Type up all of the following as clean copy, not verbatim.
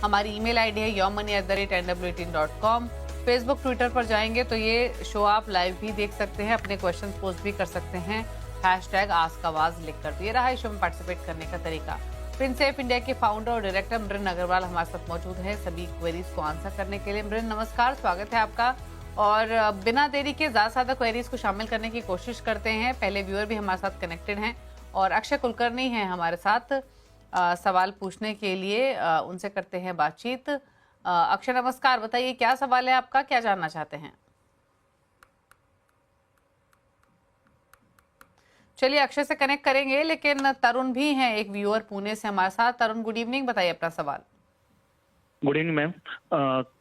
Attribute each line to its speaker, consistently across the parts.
Speaker 1: हमारी email ID है yourmoney@nwt.com। Facebook Twitter पर जाएंगे तो ये शो आप लाइव भी देख सकते हैं, अपने क्वेश्चन पोस्ट भी कर सकते हैं #AskAwaz लिखकर। तो ये रहा इस शो में पार्टिसिपेट करने का तरीका। प्रिंसेफ इंडिया के फाउंडर और डायरेक्टर मृन अग्रवाल हमारे साथ मौजूद हैं सभी क्वेरीज को आंसर करने के लिए। मृन नमस्कार, स्वागत है आपका। और बिना देरी के ज़्यादा क्वेरीज को शामिल करने की कोशिश करते हैं। पहले व्यूअर भी हमारे साथ कनेक्टेड हैं और अक्षय कुलकर्णी हैं हमारे साथ सवाल पूछने के लिए, उनसे करते हैं बातचीत। अक्षय नमस्कार, बताइए क्या सवाल है आपका, क्या जानना चाहते हैं? चलिए अक्षय से कनेक्ट करेंगे, लेकिन तरुण भी हैं एक व्यूअर पुणे से हमारे साथ। तरुण गुड इवनिंग, बताइए अपना सवाल।
Speaker 2: Good evening ma'am.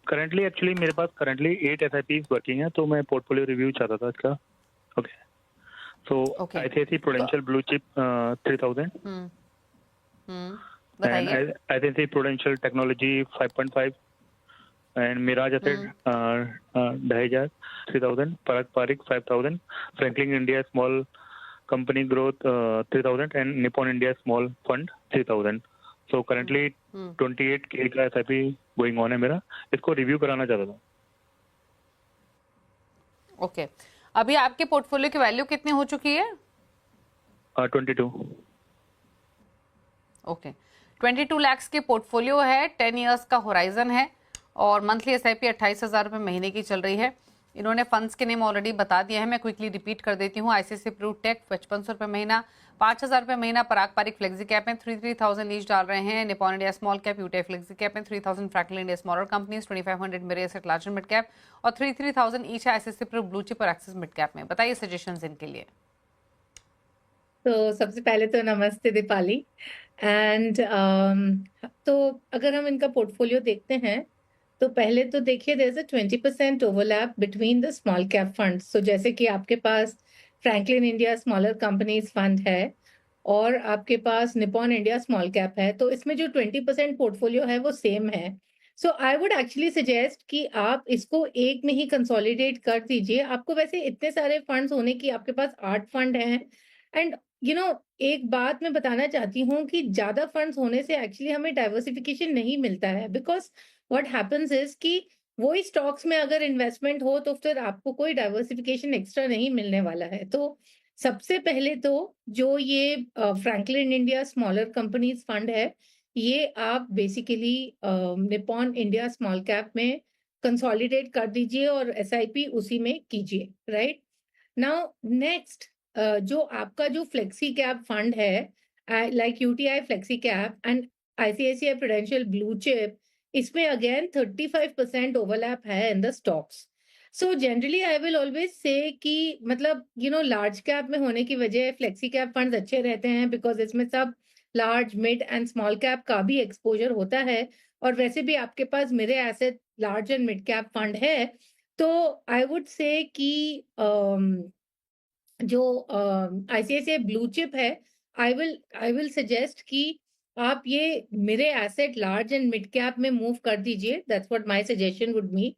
Speaker 2: Currently actually मेरे पास करंटली 8 SIPs वर्किंग है, तो मैं पोर्टफोलियो रिव्यू चाहता था इसका। Okay, so ICICI Prudential blue chip 3000
Speaker 1: बताइए।
Speaker 2: ICICI Prudential technology 5.5 and Mirae asset 2500 3000, Parag Parikh 5000, Franklin India small company growth 3000 and Nippon India small fund 3000। So currently 28K का SIP going on है मेरा, इसको रिव्यू कराना चाहता था।
Speaker 1: ओके, अभी आपके पोर्टफोलियो की वैल्यू कितनी हो चुकी है?
Speaker 2: 22।
Speaker 1: ओके, 22 लाख के पोर्टफोलियो है, 10 इयर्स का होराइजन है और मंथली SIP 28,000 रुपये महीने की चल रही है। इन्होंने फंड्स के नेम ऑलरेडी बता दिए हैं, मैं क्विकली रिपीट कर देती हूँ। ICICI प्रू टेक 5500 रुपये महीना, 5000 रुपये महीना पराग पारिक फ्लेक्सी कैप में 3000 ईच डाल रहे हैं। निपॉन इंडिया स्मॉल कैप यूटे फ्लेक्सी कैप में 3000, फ्रैंकलिन इंडिया स्मॉलर कंपनीज 2500 मेरे एसेट लार्ज मिड कैप और 3000 ईच है ICICI प्रू ब्लू चिप और एक्सिस मिड कैप में। बताइए सजेशंस इनके लिए।
Speaker 3: तो सबसे पहले तो नमस्ते दीपाली। एंड तो अगर हम इनका पोर्टफोलियो देखते हैं तो पहले तो देखिए there is a 20% overlap between the small cap funds. So जैसे कि आपके पास Franklin India smaller companies fund है और आपके पास निपॉन इंडिया स्मॉल कैप है, तो इसमें जो 20% पोर्टफोलियो है वो सेम है। सो आई वुड एक्चुअली सजेस्ट कि आप इसको एक में ही कंसोलिडेट कर दीजिए। आपको वैसे इतने सारे फंड्स होने की, आपके पास 8 फंड हैं एंड एक बात मैं बताना चाहती हूँ कि ज्यादा फंड्स होने से एक्चुअली हमें डाइवर्सिफिकेशन नहीं मिलता है। बिकॉज व्हाट हैपेंस इज कि वही स्टॉक्स में अगर इन्वेस्टमेंट हो तो फिर आपको कोई डाइवर्सिफिकेशन एक्स्ट्रा नहीं मिलने वाला है। तो सबसे पहले तो जो ये Franklin India smaller companies fund है, ये आप basically Nippon India small cap में कंसोलिडेट कर दीजिए और SIP उसी में कीजिए। राइट नाउ नेक्स्ट, जो आपका जो फ्लेक्सी कैप फंड है like UTI flexi cap and ICICI Prudential blue chip, इसमें अगेन 35% ओवरलैप है in the stocks. So generally I will always say कि मतलब लार्ज कैप में होने की वजह फ्लेक्सी कैप फंड अच्छे रहते हैं, बिकॉज इसमें सब large mid and small cap का भी एक्सपोजर होता है और वैसे भी आपके पास मेरे asset large and mid cap fund है। तो आई वुड से कि जो ICICI ब्लू चिप है, आई विल सजेस्ट कि आप ये मेरे asset large and mid cap में मूव कर दीजिए। That's what my suggestion would be.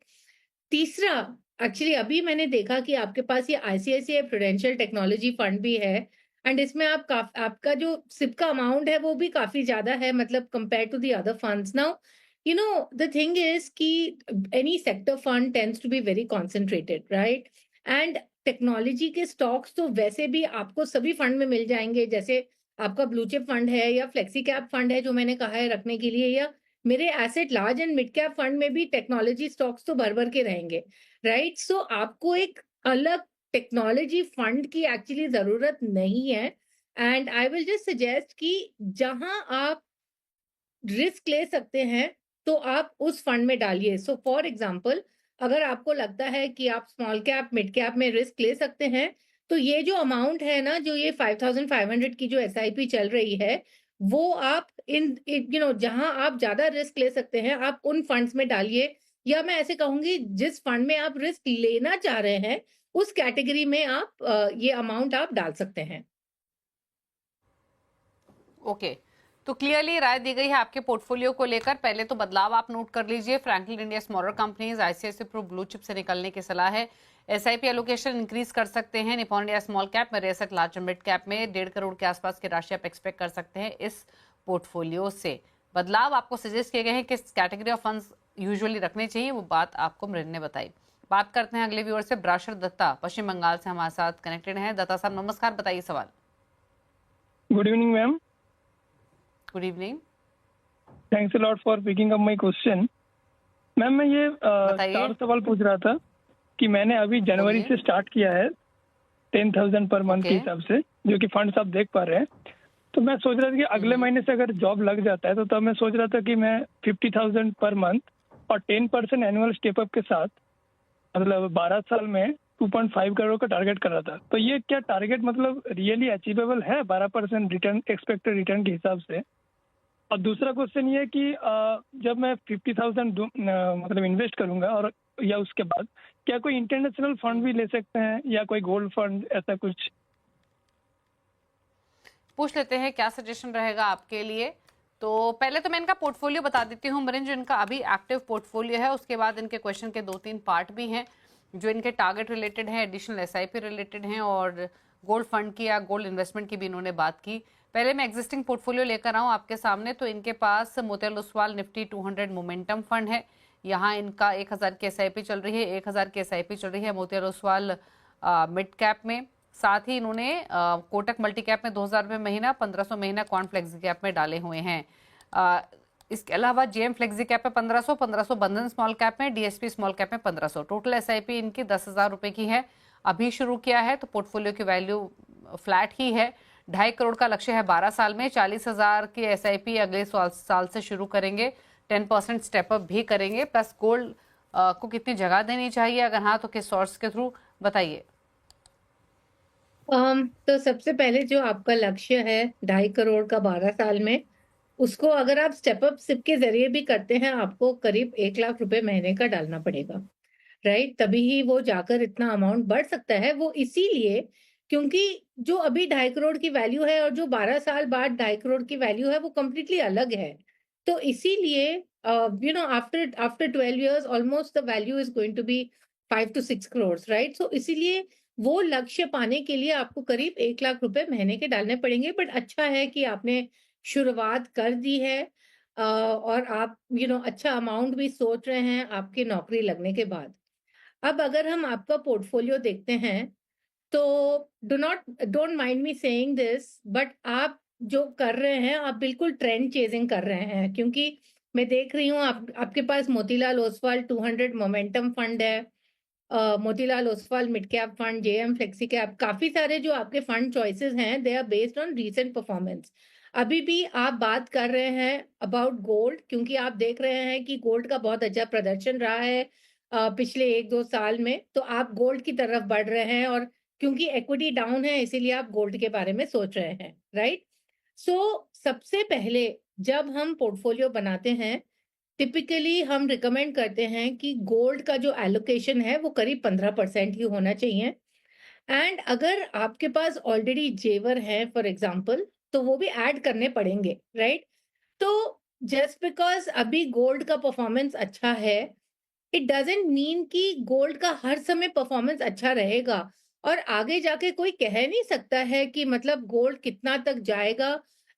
Speaker 3: तीसरा, एक्चुअली अभी मैंने देखा कि आपके पास ये ICICI प्रूडेंशियल टेक्नोलॉजी फंड भी है एंड इसमें आपका जो सिप का अमाउंट है वो भी काफी ज्यादा है, मतलब compare to the other funds. Now the thing is कि any sector fund tends to be very concentrated, right? And technology के स्टॉक्स तो वैसे भी आपको सभी फंड में मिल जाएंगे, जैसे आपका ब्लू चिप फंड है या फ्लेक्सी कैप फंड है जो मैंने कहा है रखने के लिए, या मेरे asset large and mid cap fund में भी टेक्नोलॉजी स्टॉक्स तो भर भर के रहेंगे, राइट? सो आपको एक अलग टेक्नोलॉजी फंड की एक्चुअली जरूरत नहीं है। And I will just suggest कि जहां आप रिस्क ले सकते हैं तो आप उस फंड में डालिए। सो फॉर एग्जाम्पल, अगर आपको लगता है कि आप स्मॉल कैप मिड कैप में रिस्क ले सकते हैं, तो ये जो अमाउंट है ना, जो ये 5500 की जो SIP चल रही है, वो आप जहां आप ज्यादा रिस्क ले सकते हैं आप उन फंड्स में डालिए, या मैं ऐसे कहूंगी जिस फंड में आप रिस्क लेना चाह रहे हैं उस कैटेगरी में आप ये अमाउंट आप डाल सकते हैं।
Speaker 1: ओके, तो क्लियरली राय दी गई है आपके पोर्टफोलियो को लेकर। पहले तो बदलाव आप नोट कर लीजिए। Franklin India smaller companies ICICI Pru blue chip से निकलने की सलाह है। SIP एलोकेशन इंक्रीज कर सकते हैं। निपॉन इंडिया स्मॉल कैप में, एसेट लार्ज मिड कैप में 1.5 करोड़ के आसपास की राशि आप एक्सपेक्ट कर सकते हैं इस पोर्टफोलियो से। बदलाव आपको सजेस्ट किए गए हैं, किस कैटेगरी ऑफ फंड्स यूजुअली रखने चाहिए, वो बात आपको मृण ने बताई। बात करते हैं अगले व्यूअर से। ब्राशर दत्ता पश्चिम बंगाल से हमारे साथ कनेक्टेड हैं। दत्ता साहब नमस्कार, बताइए सवाल।
Speaker 4: Good evening ma'am,
Speaker 1: good evening,
Speaker 4: thanks a lot for picking up my question. Ma'am मैं ये
Speaker 1: बताइए।
Speaker 4: 4 सवाल पूछ रहा था कि मैंने अभी जनवरी
Speaker 1: बोलिए।
Speaker 4: से स्टार्ट किया है 10,000 पर मंथ के
Speaker 1: Okay.
Speaker 4: हिसाब से, जो कि फंड्स आप देख पा रहे हैं। तो मैं सोच रहा था कि अगले महीने से अगर जॉब लग जाता है तो तब मैं सोच रहा था कि मैं 50,000 पर मंथ और 10% एनुअल स्टेप अप के साथ मतलब 12 साल में 2.5 करोड़ का टारगेट कर रहा था। तो ये क्या टारगेट मतलब रियली अचीवेबल है 12% रिटर्न एक्सपेक्टेड रिटर्न के हिसाब से? और दूसरा क्वेश्चन ये कि जब मैं 50,000 मतलब इन्वेस्ट करूंगा और या उसके बाद क्या कोई इंटरनेशनल फंड भी ले सकते हैं या कोई गोल्ड फंड ऐसा कुछ?
Speaker 1: पूछ लेते हैं क्या सजेशन रहेगा आपके लिए। तो पहले तो मैं इनका पोर्टफोलियो बता देती हूँ मरीन, जो इनका अभी एक्टिव पोर्टफोलियो है। उसके बाद इनके क्वेश्चन के 2-3 पार्ट भी हैं जो इनके टारगेट रिलेटेड हैं, एडिशनल एसआईपी रिलेटेड हैं और गोल्ड फंड की या गोल्ड इन्वेस्टमेंट की भी इन्होंने बात की। पहले मैं एग्जिस्टिंग पोर्टफोलियो लेकर आऊँ आपके सामने। तो इनके पास Motilal Oswal Nifty 200 momentum fund है। यहाँ इनका 1000 की एसआईपी चल रही है, 1000 की एसआईपी चल रही है मोतीलाल ओसवाल मिड कैप में। साथ ही इन्होंने कोटक मल्टी कैप में 2000 रुपये महीना, 1500 महीना कॉर्न फ्लेक्सी कैप में डाले हुए हैं। इसके अलावा जेएम फ्लेक्सी कैप में 1500, 1500 बंधन स्मॉल कैप में, डीएसपी स्मॉल कैप में 1500। टोटल एसआईपी इनकी 10,000 रुपये की है। अभी शुरू किया है तो पोर्टफोलियो की वैल्यू फ्लैट ही है। 2.5 करोड़ का लक्ष्य है 12 साल में। 40,000 की एसआईपी अगले साल से शुरू करेंगे। 10% स्टेपअप भी करेंगे। प्लस गोल्ड को कितनी जगह देनी चाहिए, अगर हाँ तो किस सोर्स के थ्रू, बताइए।
Speaker 3: तो सबसे पहले जो आपका लक्ष्य है 2.5 करोड़ का 12 साल में, उसको अगर आप स्टेप अप सिप के जरिए भी करते हैं, आपको करीब 1 लाख रुपए महीने का डालना पड़ेगा, राइट? तभी ही वो जाकर इतना अमाउंट बढ़ सकता है। वो इसीलिए क्योंकि जो अभी 2.5 करोड़ की वैल्यू है और जो 12 साल बाद 2.5 करोड़ की वैल्यू है, वो कंप्लीटली अलग है। तो इसीलिए after 12 years almost the value is going to be 5 to 6 crores, right? So इसीलिए वो लक्ष्य पाने के लिए आपको करीब 1 लाख रुपए महीने के डालने पड़ेंगे। बट अच्छा है कि आपने शुरुआत कर दी है और आप अच्छा अमाउंट भी सोच रहे हैं आपकी नौकरी लगने के बाद। अब अगर हम आपका पोर्टफोलियो देखते हैं तो don't mind me saying this, but आप जो कर रहे हैं आप बिल्कुल ट्रेंड चेजिंग कर रहे हैं। क्योंकि मैं देख रही हूँ आपके पास मोतीलाल ओसवाल 200 मोमेंटम फंड है, Motilal Oswal mid cap fund, JM flexi cap, काफी सारे जो आपके फंड चॉइसेस हैं they are based on recent performance. अभी भी आप बात कर रहे हैं अबाउट गोल्ड, क्योंकि आप देख रहे हैं कि गोल्ड का बहुत अच्छा प्रदर्शन रहा है पिछले 1-2 साल में, तो आप गोल्ड की तरफ बढ़ रहे हैं। और क्योंकि इक्विटी डाउन है इसीलिए आप गोल्ड के बारे में सोच रहे हैं, राइट? सो सबसे पहले जब हम पोर्टफोलियो बनाते हैं, टिपिकली हम रिकमेंड करते हैं कि गोल्ड का जो एलोकेशन है वो करीब 15% ही होना चाहिए। एंड अगर आपके पास ऑलरेडी जेवर है फॉर एग्जांपल, तो वो भी ऐड करने पड़ेंगे, राइट? तो जस्ट बिकॉज अभी गोल्ड का परफॉर्मेंस अच्छा है, इट डजंट मीन कि गोल्ड का हर समय परफॉर्मेंस अच्छा रहेगा। और आगे जाके कोई कह नहीं सकता है कि मतलब गोल्ड कितना तक जाएगा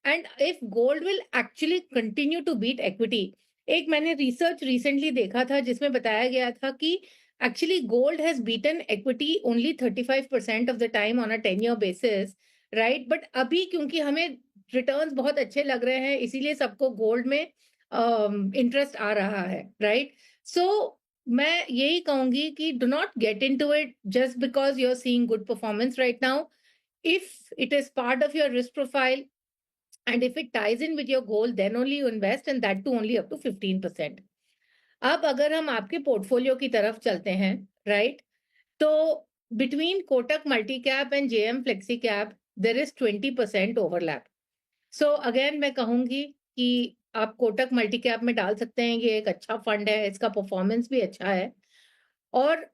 Speaker 3: and if gold will actually continue to beat equity. एक मैंने रिसर्च रिसेंटली देखा था जिसमें बताया गया था कि actually gold has beaten equity only 35% of the time on a 10-year basis, right? But अभी क्योंकि हमें रिटर्न्स बहुत अच्छे लग रहे हैं इसीलिए सबको गोल्ड में इंटरेस्ट आ रहा है, राइट? सो मैं यही कहूंगी कि do not get into it just because you are seeing good performance right now. If it is part of your risk profile and if it ties in with your goal, then only you invest, and that too only up to 15%. अब अगर हम आपके portfolio की तरफ चलते हैं, right? तो between Kotak multi cap and JM flexi cap there is 20% overlap. So again मैं कहूंगी कि आप कोटक मल्टी कैप में डाल सकते हैं। ये एक अच्छा फंड है, इसका परफॉर्मेंस भी अच्छा है और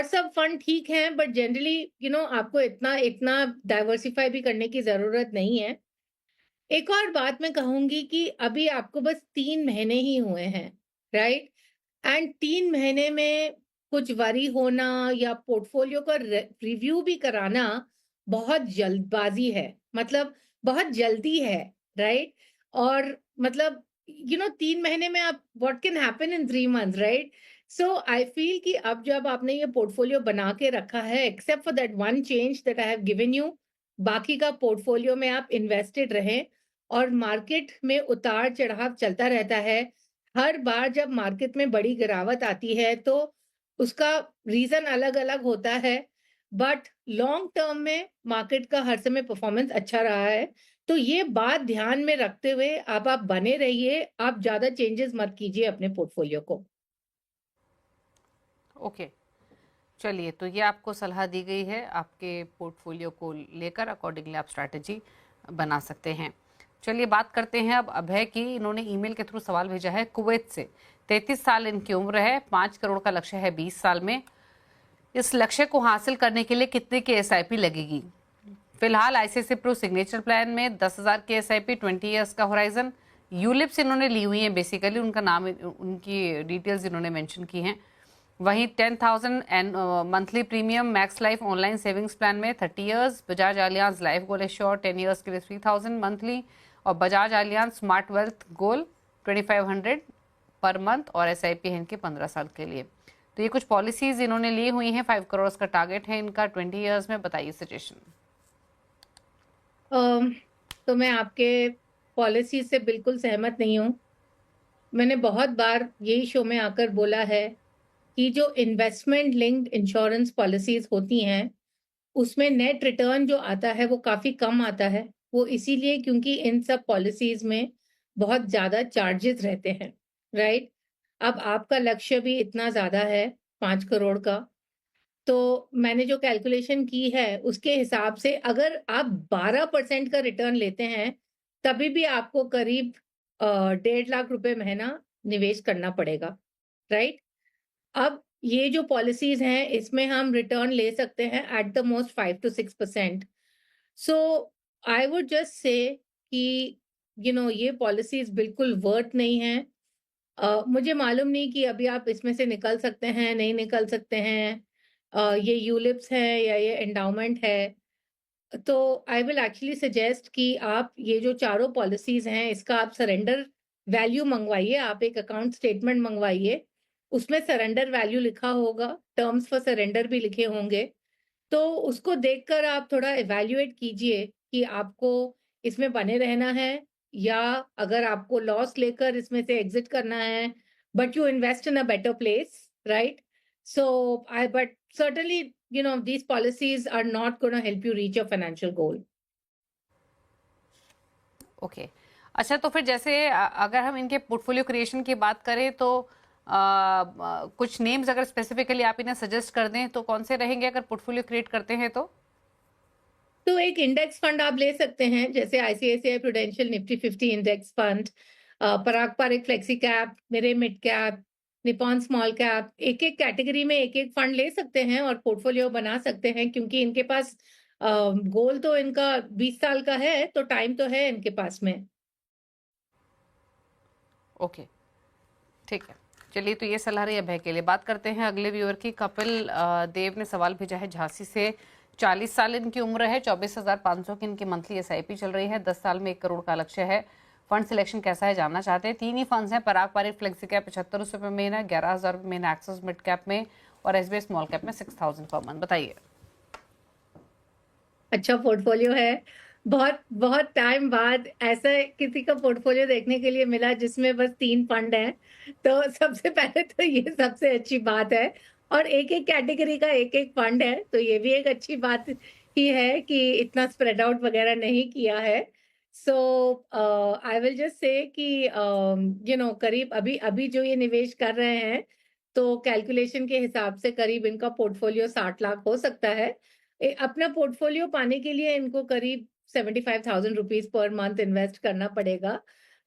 Speaker 3: सब फंड ठीक हैं, बट जनरली आपको इतना डाइवर्सिफाई भी करने की जरूरत नहीं है। एक और बात मैं कहूंगी कि अभी आपको बस 3 महीने ही हुए हैं, राइट? एंड 3 महीने में कुछ वरी होना या पोर्टफोलियो का रिव्यू भी कराना बहुत जल्दबाजी है, मतलब बहुत जल्दी है, राइट? और मतलब 3 महीने में आप what can happen in 3 months, right? So I feel कि अब जब आपने ये पोर्टफोलियो बना के रखा है, except for that one change that I have given you, बाकी का पोर्टफोलियो में आप इन्वेस्टेड रहें। और मार्केट में उतार चढ़ाव चलता रहता है। हर बार जब मार्केट में बड़ी गिरावट आती है तो उसका रीजन अलग अलग होता है, बट लॉन्ग टर्म में मार्केट का हर समय परफॉर्मेंस अच्छा रहा है। तो ये बात ध्यान में रखते हुए आप बने रहिए, आप ज्यादा चेंजेस मत कीजिए अपने पोर्टफोलियो को।
Speaker 1: ओके, चलिए, तो ये आपको सलाह दी गई है, आपके पोर्टफोलियो को लेकर अकॉर्डिंगली आप स्ट्रैटेजी बना सकते हैं। चलिए बात करते हैं अब अभय की। इन्होंने ईमेल के थ्रू सवाल भेजा है कुवैत से। 33 साल इनकी उम्र है, 5 करोड़ का लक्ष्य है 20 साल में। इस लक्ष्य को हासिल करने के लिए कितने की एसआईपी लगेगी? फिलहाल आईसीआईसीआई प्रो सिग्नेचर प्लान में 10,000 की एसआईपी, 20 ईयर्स का होराइजन। यूलिप्स इन्होंने ली हुई है, बेसिकली उनका नाम, उनकी डिटेल्स इन्होंने मेंशन की हैं। वहीं 10,000 and monthly premium max life online savings plan में 30 years. Bajaj Allianz life goal assure 10 years के लिए 3,000 मंथली, और बजाज आलियांज स्मार्ट वेल्थ गोल 2,500 पर मंथ, और एसआईपी है इनके 15 साल के लिए। तो ये कुछ पॉलिसीज इन्होंने ली हुई हैं। 5 करोड़ का टारगेट है इनका 20 इयर्स में। बताइए सजेशन।
Speaker 3: तो मैं आपके पॉलिसी से बिल्कुल सहमत नहीं हूँ। मैंने बहुत बार यही शो में आकर बोला है कि जो इन्वेस्टमेंट लिंक्ड इंश्योरेंस पॉलिसीज होती हैं उसमें नेट रिटर्न जो आता है वो काफी कम आता है। वो इसीलिए क्योंकि इन सब पॉलिसीज में बहुत ज्यादा चार्जेस रहते हैं, राइट? अब आपका लक्ष्य भी इतना ज्यादा है, 5 करोड़ का, तो मैंने जो कैलकुलेशन की है उसके हिसाब से अगर आप 12% का रिटर्न लेते हैं तभी भी आपको करीब 1.5 लाख रुपए महीना निवेश करना पड़ेगा, राइट? अब ये जो पॉलिसीज हैं इसमें हम रिटर्न ले सकते हैं at the most 5 to 6%। So I would just say कि ये पॉलिसीज बिल्कुल वर्थ नहीं है। मुझे मालूम नहीं कि अभी आप इसमें से निकल सकते हैं नहीं निकल सकते हैं। ये यूलिप्स है या ये एंडाउमेंट है। तो आई विल एक्चुअली सजेस्ट कि आप ये जो चारों पॉलिसीज हैं इसका आप सरेंडर वैल्यू मंगवाइए, आप एक अकाउंट स्टेटमेंट मंगवाइए, उसमें सरेंडर वैल्यू लिखा होगा, टर्म्स फॉर सरेंडर भी लिखे होंगे। तो उसको देखकर आप थोड़ा इवैल्यूएट कीजिए कि आपको इसमें बने रहना है या अगर आपको लॉस लेकर इसमें से एग्जिट करना है, but you invest in a better place, right? So I but certainly these policies are not going to help you reach your financial goal.
Speaker 1: Okay, अच्छा, तो फिर जैसे अगर हम इनके पोर्टफोलियो क्रिएशन की बात करें तो कुछ नेम्स अगर स्पेसिफिकली आप इन्हें सजेस्ट कर दें तो कौन से रहेंगे अगर पोर्टफोलियो क्रिएट करते हैं तो
Speaker 3: एक इंडेक्स फंड आप ले सकते हैं, जैसे ICICI Prudential Nifty 50 index fund, Parag Parikh flexi cap, Mirae mid cap, Nippon small cap, एक एक कैटेगरी में एक एक फंड ले सकते हैं और पोर्टफोलियो बना सकते हैं क्योंकि इनके पास गोल तो इनका 20 साल का है, तो टाइम तो है इनके पास में।
Speaker 1: ओके, ठीक है, चलिए, तो ये सलाह रही अभय के लिए। बात करते हैं अगले व्यूअर की। कपिल देव ने सवाल भेजा है झांसी से। 40 साल इनकी उम्र है, 24,500 की इनकी मंथली एसआईपी चल रही है, 10 साल में 1 करोड़ का लक्ष्य है। फंड सिलेक्शन कैसा है जानना चाहते हैं। 3 ही फंड्स हैं, पराग पारिक फ्लेक्सी कैप 75 रुपये महीना, 11,000 रुपये महीना एक्सिस मिड कैप में, और एसबीआई स्मॉल कैप में 6,000 पर मंथ। बताइए।
Speaker 3: अच्छा पोर्टफोलियो है। बहुत बहुत टाइम बाद ऐसा किसी का पोर्टफोलियो देखने के लिए मिला जिसमें बस 3 फंड हैं, तो सबसे पहले तो ये सबसे अच्छी बात है। और एक एक कैटेगरी का एक एक फंड है, तो ये भी एक अच्छी बात ही है कि इतना स्प्रेड आउट वगैरह नहीं किया है। सो आई विल जस्ट से कि करीब अभी अभी जो ये निवेश कर रहे हैं तो कैलकुलेशन के हिसाब से करीब इनका पोर्टफोलियो 60 लाख हो सकता है। अपना पोर्टफोलियो पाने के लिए इनको करीब 75,000 रुपीज पर मंथ इन्वेस्ट करना पड़ेगा।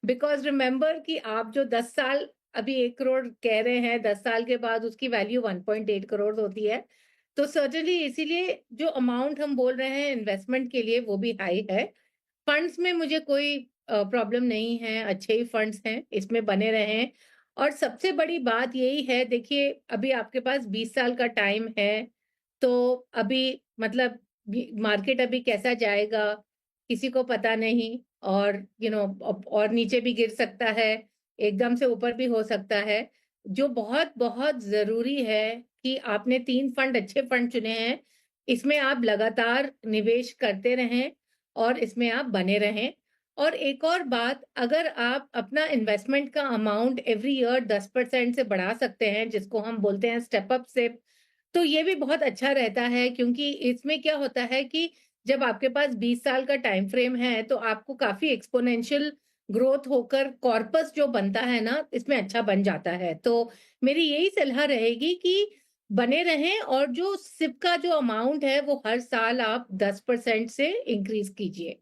Speaker 3: बिकॉज रिमेंबर कि आप जो 10 साल अभी 1 करोड़ कह रहे हैं, 10 साल के बाद उसकी वैल्यू 1.8 करोड़ होती है। तो सर्टेनली इसीलिए जो अमाउंट हम बोल रहे हैं इन्वेस्टमेंट के लिए वो भी हाई है। फंड्स में मुझे कोई प्रॉब्लम नहीं है, अच्छे ही फंड्स हैं, इसमें बने रहें। और सबसे बड़ी बात यही है, देखिए अभी आपके पास 20 साल का टाइम है, तो अभी मतलब मार्केट अभी कैसा जाएगा किसी को पता नहीं, और और नीचे भी गिर सकता है। एकदम से ऊपर भी हो सकता है। जो बहुत बहुत जरूरी है कि आपने 3 फंड अच्छे फंड चुने हैं, इसमें आप लगातार निवेश करते रहें और इसमें आप बने रहें। और एक और बात, अगर आप अपना इन्वेस्टमेंट का अमाउंट एवरी ईयर 10% से बढ़ा सकते हैं, जिसको हम बोलते हैं स्टेप अप सिप, तो ये भी बहुत अच्छा रहता है, क्योंकि इसमें क्या होता है कि जब आपके पास 20 साल का टाइम फ्रेम है, तो आपको काफी एक्सपोनेंशियल ग्रोथ होकर कॉर्पस जो बनता है ना, इसमें अच्छा बन जाता है। तो मेरी यही सलाह रहेगी कि बने रहें, और जो सिप का जो अमाउंट है वो हर साल आप 10% से इंक्रीज कीजिए।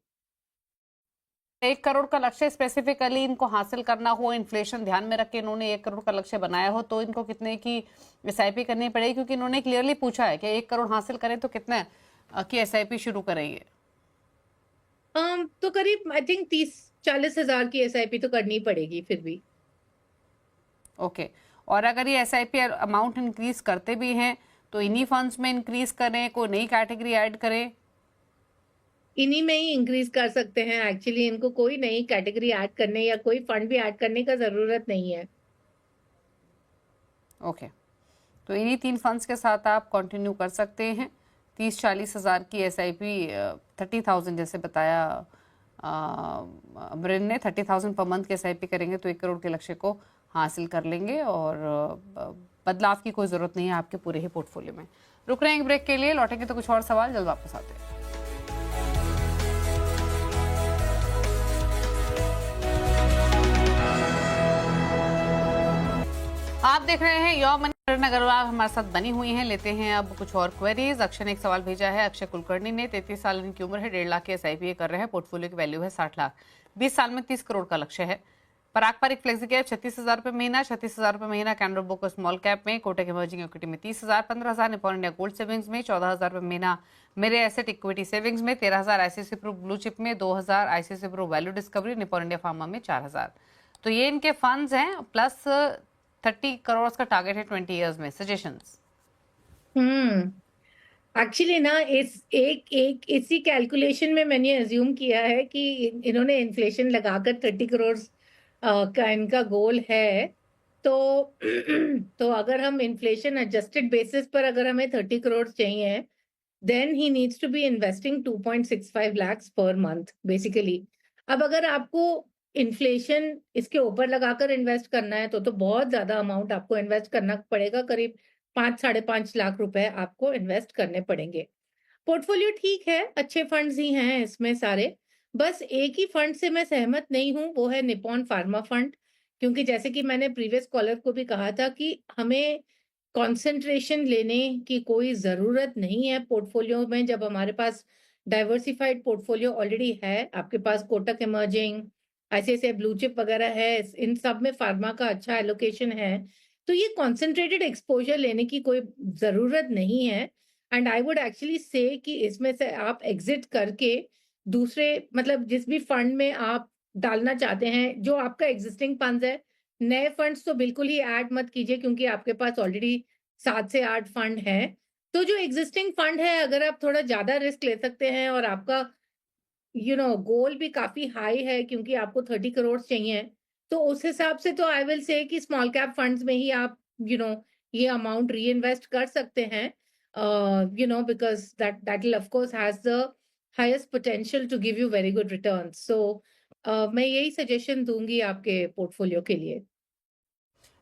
Speaker 1: 1 करोड़ का लक्ष्य स्पेसिफिकली इनको हासिल करना हो, इन्फ्लेशन ध्यान में रख के इन्होंने 1 करोड़ का लक्ष्य बनाया हो, तो इनको कितने की एसआईपी करनी पड़ेगी? क्योंकि इन्होंने क्लियरली पूछा है कि 1 करोड़ हासिल करें तो कितने की एसआईपी शुरू करेंगे?
Speaker 3: तो करीब आई थिंक 30-40 हजार की एसआईपी तो करनी पड़ेगी फिर भी।
Speaker 1: ओके। और अगर ये एसआईपी अमाउंट इंक्रीज करते भी हैं तो इन्हीं फंड्स में इंक्रीज करें, कोई नई कैटेगरी ऐड करें?
Speaker 3: इन्हीं में ही इंक्रीज कर सकते हैं। एक्चुअली इनको कोई नई कैटेगरी ऐड करने या कोई फंड भी ऐड करने का जरूरत नहीं है।
Speaker 1: ओके, तो इन्हीं 3 फंड्स के साथ आप कंटिन्यू कर सकते हैं। 30-40 हज़ार की एसआईपी, 30,000 जैसे बताया ब्रेन ने, 30,000 पर मंथ की एसआईपी करेंगे तो 1 करोड़ के लक्ष्य को हासिल कर लेंगे, और बदलाव की कोई ज़रूरत नहीं है आपके पूरे ही पोर्टफोलियो में। रुक रहे हैं एक ब्रेक के लिए, लौटेंगे तो कुछ और सवाल जल्द वापस आते हैं। आप देख रहे हैं योर मनी। किरण अग्रवाल हमारे साथ बनी हुई हैं। लेते हैं अब कुछ और क्वेरीज। अक्षय ने एक सवाल भेजा है। अक्षय कुलकर्णी ने 33 साल इनकी उम्र है, 1.5 लाख के एसआईपी कर रहे हैं, पोर्टफोलियो की वैल्यू है 60 लाख, 20 साल में 30 करोड़ का लक्ष्य है। पराग पारिक फ्लेक्सी कैप 36,000 रुपए महीना, 36,000 रुपए महीना कैनरा बुक स्मॉल कैप में, कोटक इमर्जिंग इक्विटी में 30,000, 15,000 निपॉन इंडिया गोल्ड सेविंग्स में, 14,000 रुपए महीना मेरे एसेट इक्विटी सेविंग्स में, 13,000 आईसीआईसी प्रू ब्लू चिप में, 2,000 ICICI Pru value discovery, Nippon India pharma में 4,000। तो ये इनके फंड्स हैं, प्लस 30 करोड़ का टारगेट है 20 इयर्स में। सजेशंस?
Speaker 3: एक्चुअली ना इसी कैलकुलेशन में मैंने अज्यूम किया है कि इन्होंने इन्फ्लेशन लगाकर 30 करोड़ का इनका गोल है। तो तो अगर हम इन्फ्लेशन एडजस्टेड बेसिस पर अगर हमें 30 करोड़ चाहिए, then he needs to be investing 2.65 lakhs per month basically. अब अगर आपको इन्फ्लेशन इसके ऊपर लगाकर इन्वेस्ट करना है, तो बहुत ज्यादा अमाउंट आपको इन्वेस्ट करना पड़ेगा। करीब 5-5.5 लाख रुपए आपको इन्वेस्ट करने पड़ेंगे। पोर्टफोलियो ठीक है, अच्छे फंड्स ही हैं इसमें सारे। बस एक ही फंड से मैं सहमत नहीं हूं, वो है निपॉन फार्मा फंड। क्योंकि जैसे कि मैंने प्रीवियस कॉलर को भी कहा था कि हमें कंसंट्रेशन लेने की कोई जरूरत नहीं है पोर्टफोलियो में, जब हमारे पास डाइवर्सिफाइड पोर्टफोलियो ऑलरेडी है। आपके पास Kotak emerging, ICICI blue chip वगैरह है, इन सब में फार्मा का अच्छा एलोकेशन है। तो ये कॉन्सेंट्रेटेड एक्सपोजर लेने की कोई जरूरत नहीं है। एंड आई वुड एक्चुअली से कि इसमें से आप एग्जिट करके दूसरे, मतलब जिस भी फंड में आप डालना चाहते हैं, जो आपका एग्जिस्टिंग फंड है, नए फंड्स तो बिल्कुल ही ऐड मत कीजिए, क्योंकि आपके पास ऑलरेडी 7 से 8 फंड हैं। तो जो एग्जिस्टिंग फंड है, अगर आप थोड़ा ज्यादा रिस्क ले सकते हैं और आपका गोल भी काफी हाई है, क्योंकि आपको 30 करोड़ चाहिए, तो उस हिसाब से तो आई विल से कि स्मॉल कैप फंड्स में ही आप ये अमाउंट री इन्वेस्ट कर सकते हैं, because that will of course has the highest potential to give you very good return. So मैं यही सजेशन दूंगी आपके पोर्टफोलियो के लिए।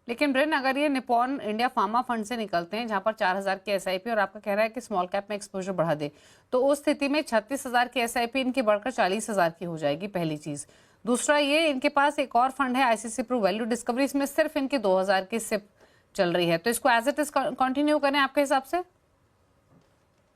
Speaker 1: लेकिन ब्रेन, अगर ये निपॉन इंडिया फार्मा फंड से निकलते हैं, जहां पर 4,000 की एसआईपी, और आपका कह रहा है कि स्मॉल कैप में एक्सपोजर बढ़ा दे, तो उस स्थिति में 36,000 की एसआईपी इनकी बढ़कर 40,000 की हो जाएगी, पहली चीज। दूसरा, ये इनके पास एक और फंड है आईसीआईसी प्रू वैल्यू डिस्कवरी, इसमें सिर्फ इनकी 2,000 की सिप चल रही है, तो इसको एज इट इज कंटिन्यू करें आपके हिसाब से?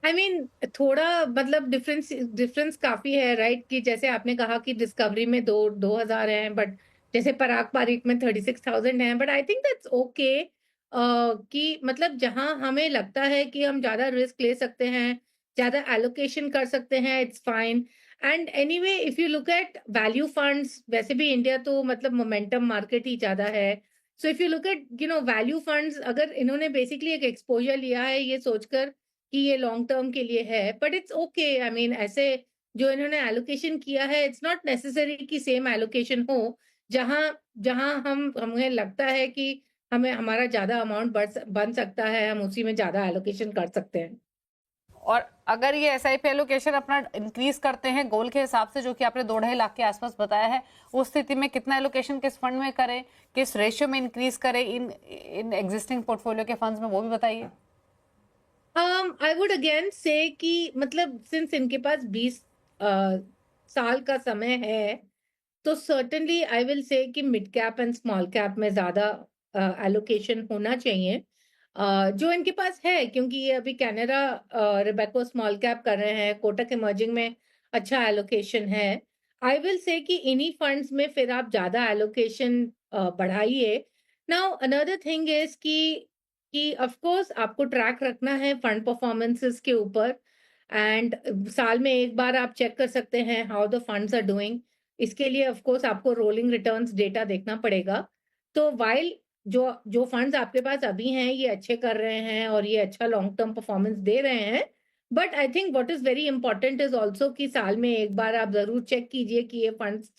Speaker 3: आई मीन थोड़ा मतलब डिफरेंस काफी है, राइट? कि जैसे आपने कहा कि डिस्कवरी में 2,000 हैं, बट जैसे पराग पारिक में 36,000 हैं। But I think that's okay, कि मतलब जहां हमें लगता है कि हम ज्यादा रिस्क ले सकते हैं, ज्यादा एलोकेशन कर सकते हैं, it's fine. And anyway, if you look at value funds, वैसे भी इंडिया तो मतलब मोमेंटम मार्केट ही ज्यादा है। So if you look at value funds, अगर इन्होंने बेसिकली एक एक्सपोजर लिया है ये सोचकर कि ये लॉन्ग टर्म के लिए है, but it's okay. I mean ऐसे जो इन्होंने एलोकेशन किया है, इट्स नॉट नेसेसरी कि सेम एलोकेशन हो जहां जहां हमें लगता है कि हमें हमारा ज्यादा अमाउंट बन सकता है, हम उसी में ज्यादा एलोकेशन कर सकते हैं।
Speaker 1: और अगर ये एसआईपी एलोकेशन अपना इंक्रीज करते हैं गोल के हिसाब से, जो कि आपने 2-2.5 लाख के आसपास बताया है, उस स्थिति में कितना एलोकेशन किस फंड में करें, किस रेशियो में इंक्रीज करें इन एग्जिस्टिंग पोर्टफोलियो के फंड्स में, वो भी बताइए।
Speaker 3: आई वुड अगेन से कि मतलब सिंस इनके पास 20 साल का समय है, तो सर्टेनली आई विल से कि mid cap and small cap में ज्यादा एलोकेशन होना चाहिए, जो इनके पास है, क्योंकि ये अभी कैनरा रिबेको स्मॉल कैप कर रहे हैं, कोटक इमर्जिंग में अच्छा एलोकेशन है। आई विल से कि इन्हीं फंड्स में फिर आप ज्यादा एलोकेशन बढ़ाइए। नाउ अनदर थिंग इज कि ऑफ कोर्स आपको ट्रैक रखना है फंड परफॉर्मेंसेस के ऊपर, एंड साल में एक बार आप चेक कर सकते हैं how the funds are doing. इसके लिए ऑफ कोर्स आपको रोलिंग रिटर्न्स डेटा देखना पड़ेगा। तो वाइल जो फंड्स आपके पास अभी हैं ये अच्छे कर रहे हैं और ये अच्छा लॉन्ग टर्म परफॉर्मेंस दे रहे हैं, but I think what is very important is also कि साल में एक बार आप जरूर चेक कीजिए कि ये फंड्स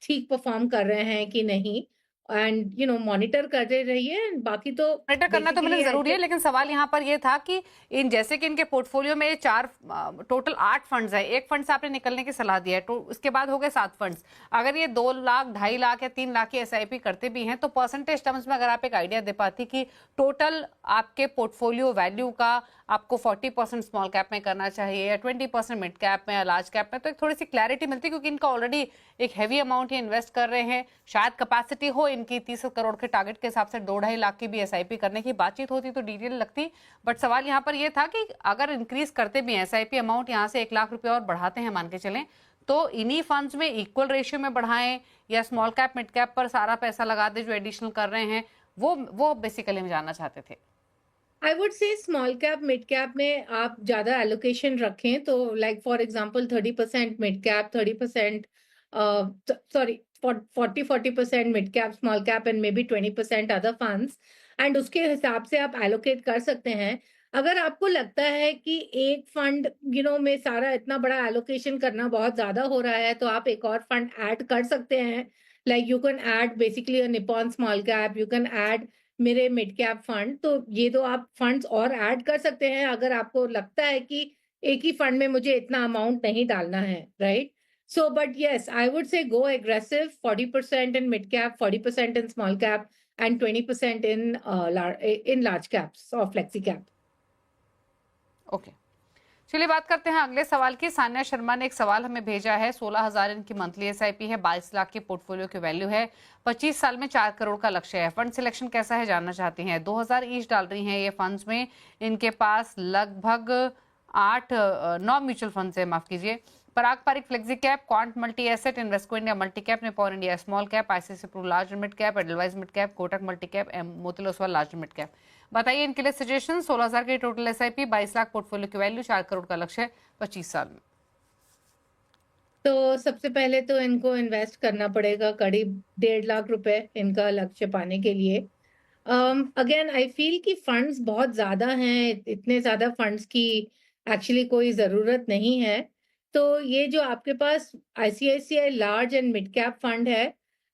Speaker 3: ठीक परफॉर्म कर रहे हैं कि नहीं, एंड मॉनिटर करते रहिए। बाकी तो
Speaker 1: मॉनिटर करना तो मैंने
Speaker 3: basically
Speaker 1: जरूरी है, लेकिन सवाल यहाँ पर ये था कि इन जैसे कि इनके पोर्टफोलियो में टोटल 8 फंड्स है, एक फंड से आपने निकलने की सलाह दी है, तो उसके बाद हो गए 7 फंड्स। अगर ये 2 लाख 2.5 लाख या 3 लाख की एसआईपी करते भी हैं, तो परसेंटेज टर्म्स में अगर आप एक आइडिया दे पाती कि टोटल आपके पोर्टफोलियो वैल्यू का आपको 40% स्मॉल कैप में करना चाहिए या 20% मिड कैप में या लार्ज कैप में, तो एक थोड़ी सी क्लैरिटी मिलती, क्योंकि इनका ऑलरेडी एक हैवी अमाउंट ही इन्वेस्ट कर रहे हैं। शायद कैपेसिटी हो इनकी 30 करोड़ के टारगेट के हिसाब से 2-2.5 लाख की भी एसआईपी करने की बातचीत होती तो डिटेल लगती। बट सवाल यहाँ पर यह था कि अगर इंक्रीज करते भी हैं एसआईपी अमाउंट, यहाँ से 1 लाख रुपए और बढ़ाते हैं मान के चलें, तो इन्हीं फंड्स में इक्वल रेशियो में बढ़ाएं या स्मॉल कैप मिड कैप पर सारा पैसा लगा दे जो एडिशनल कर रहे हैं, वो बेसिकली हम जानना चाहते थे।
Speaker 3: I would say small cap mid cap में आप ज्यादा एलोकेशन रखें, तो like for example 30% mid cap, 30% sorry 40% mid cap small cap and may be 20% other funds, and उसके हिसाब से आप एलोकेट कर सकते हैं। अगर आपको लगता है कि एक फंड में सारा इतना बड़ा एलोकेशन करना बहुत ज्यादा हो रहा है, तो आप एक और फंड ऐड कर सकते हैं। Like you can add basically a Nippon small cap, you can add मेरे मिड कैप फंड, तो ये दो आप फंड्स और ऐड कर सकते हैं अगर आपको लगता है कि एक ही फंड में मुझे इतना अमाउंट नहीं डालना है, right? So but yes, I would say go aggressive, 40% in mid cap, 40% in small cap and 20% in large caps और फ्लेक्सी कैप।
Speaker 1: ओके, चलिए बात करते हैं अगले सवाल की। सान्या शर्मा ने एक सवाल हमें भेजा है। 16,000 इनकी मंथली एसआईपी है, 22 लाख की पोर्टफोलियो की वैल्यू है, 25 साल में 4 करोड़ का लक्ष्य है। फंड सिलेक्शन कैसा है जानना चाहती हैं। 2,000 ईच डाल रही हैं ये फंड्स में। इनके पास लगभग 9 म्यूचुअल फंड्स है, माफ कीजिए। Parag Parikh flexi cap, quant multi asset, Invesco India multi cap, Nippon India small cap, ICICI Pru large mid cap, Edelweiss mid cap, Kotak multi cap, Motilal Oswal large mid cap. बताइए इनके लिए सजेशन। 16,000 की टोटल एसआईपी, 22 लाख पोर्टफोलियो की वैल्यू, 4 करोड़ का लक्ष्य है 25 साल में।
Speaker 3: तो सबसे पहले तो इनको इन्वेस्ट करना पड़ेगा करीब 1.5 लाख रुपए इनका लक्ष्य पाने के लिए। अगेन आई फील कि फंड्स बहुत ज्यादा हैं, इतने ज्यादा फंड्स की एक्चुअली कोई जरूरत नहीं है। तो ये जो आपके पास ICICI large and mid cap fund है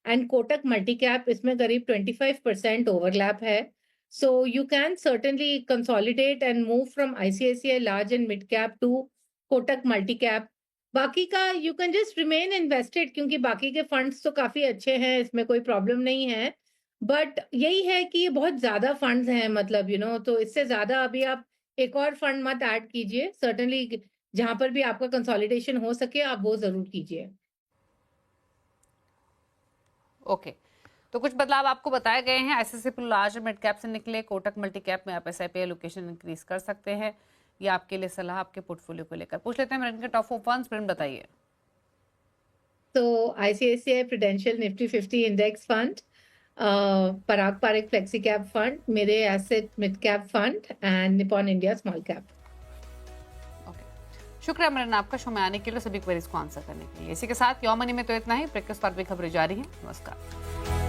Speaker 3: एंड कोटक मल्टी कैप, इसमें करीब 25% ओवरलैप है। So you can certainly consolidate and move from ICICI large and mid cap to Kotak multi cap. बाकी का you can just remain invested, क्योंकि बाकी के funds तो काफी अच्छे हैं, इसमें कोई प्रॉब्लम नहीं है। बट यही है कि ये बहुत ज्यादा फंड्स हैं, मतलब तो इससे ज्यादा अभी आप एक और फंड मत ऐड कीजिए। सर्टेनली जहां पर भी आपका कंसोलिडेशन हो सके आप वो जरूर कीजिए।
Speaker 1: ओके, तो कुछ बदलाव आपको बताए गए हैं। ICICI Pru large mid cap से निकले, कोटक मल्टी कैप में आप एसआईपी एलोकेशन इंक्रीज कर सकते हैं। ये आपके लिए सलाह आपके पोर्टफोलियो को लेकर। पूछ लेते हैं इनके टॉप 4 फंड्स, फिर बताइए।
Speaker 3: तो ICICI Prudential Nifty 50 index fund, Parag Parikh flexi cap fund, Mirae asset mid cap fund and Nippon India small cap.
Speaker 1: शुक्रिया मरन आपका शो में आने के लिए, सभी क्वेरीज को आंसर करने के लिए। इसी के साथ यो मनी में तो इतना ही। ब्रेक के बाद भी खबरें जारी हैं। नमस्कार।